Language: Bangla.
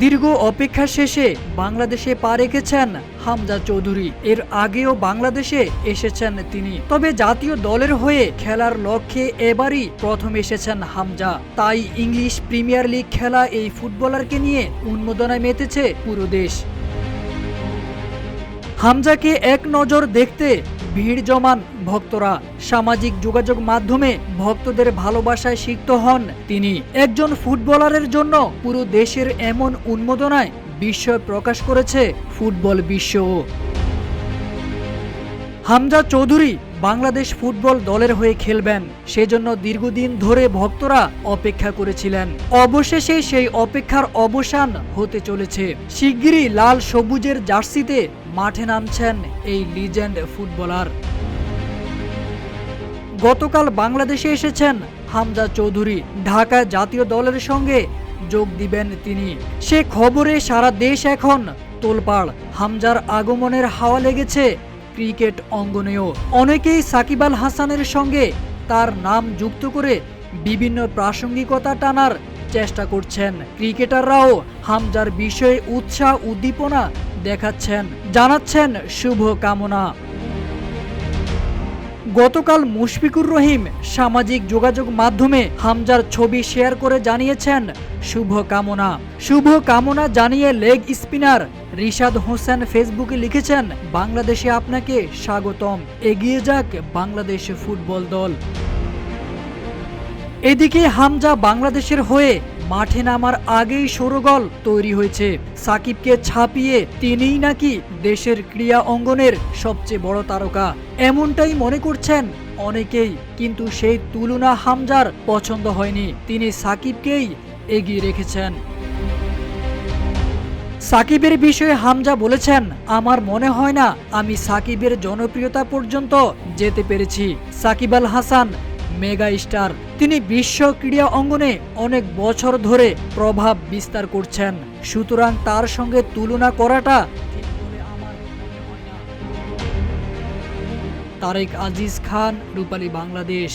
দীর্ঘ অপেক্ষা শেষে বাংলাদেশে পা রেখেছেন হামজা চৌধুরী। এর আগেও বাংলাদেশে এসেছেন তিনি, তবে জাতীয় দলের হয়ে খেলার লক্ষ্যে এবারই প্রথম এসেছেন হামজা। তাই ইংলিশ প্রিমিয়ার লিগ খেলা এই ফুটবলারকে নিয়ে উন্মাদনায় মেতেছে পুরো দেশ। হামজাকে এক নজর দেখতে ভিড় জমান ভক্তরা। সামাজিক যোগাযোগ মাধ্যমে ভক্তদের ভালোবাসায় সিক্ত হন তিনি। একজন ফুটবলারের জন্য পুরো দেশের এমন উন্মাদনায় বিস্ময় প্রকাশ করেছে ফুটবল বিশ্বও। হামজা চৌধুরী বাংলাদেশ ফুটবল দলের হয়ে খেলবেন, সেজন্য দীর্ঘদিন ধরে ভক্তরা অপেক্ষা করেছিলেন। অবশেষে সেই অপেক্ষার অবসান হতে চলেছে। শিগগিরই লাল সবুজের জার্সিতে মাঠে নামছেন এই লিজেন্ড ফুটবলার। গতকাল বাংলাদেশে এসেছেন হামজা চৌধুরী। ঢাকা জাতীয় দলের সঙ্গে যোগ দিবেন তিনি। সে খবরে সারা দেশ এখন তোলপাড়। হামজার আগমনের হাওয়া লেগেছে ক্রিকেট অঙ্গনেও। অনেকেই সাকিব আল হাসানের সঙ্গে তার নাম যুক্ত করে বিভিন্ন প্রাসঙ্গিকতা টানার চেষ্টা করছেন। ক্রিকেটাররাও হামজার বিষয়ে উৎসাহ উদ্দীপনা দেখাচ্ছেন, জানাচ্ছেন শুভ কামনা। গতকাল মুশফিকুর রহিম সামাজিক যোগাযোগ মাধ্যমে হামজার ছবি শেয়ার করে জানিয়েছেন শুভ কামনা। শুভ কামনা জানিয়ে লেগ স্পিনার রিশাদ হোসেন ফেসবুকে লিখেছেন, বাংলাদেশে আপনাকে স্বাগতম, এগিয়ে যাক বাংলাদেশ ফুটবল দল। এদিকে হামজা বাংলাদেশের হয়ে মাঠে নামার আগেই শোরগোল তৈরি হয়েছে। সাকিবকে ছাপিয়ে তিনিই নাকি দেশের ক্রীড়া অঙ্গনের সবচেয়ে বড় তারকা, এমনটাই মনে করছেন অনেকেই। কিন্তু সেই তুলনা হামজার পছন্দ হয়নি। তিনি সাকিবকেই এগিয়ে রেখেছেন। সাকিবের বিষয়ে হামজা বলেছেন, আমার মনে হয় না আমি সাকিবের জনপ্রিয়তা পর্যন্ত যেতে পেরেছি। সাকিব আল হাসান মেগা স্টার, তিনি বিশ্ব ক্রীড়া অঙ্গনে অনেক বছর ধরে প্রভাব বিস্তার করছেন। সুতরাং তার সঙ্গে তুলনা করাটা ঠিক বলে আমার মনে হয় না। তারেক আজিজ খান, রূপালী বাংলাদেশ।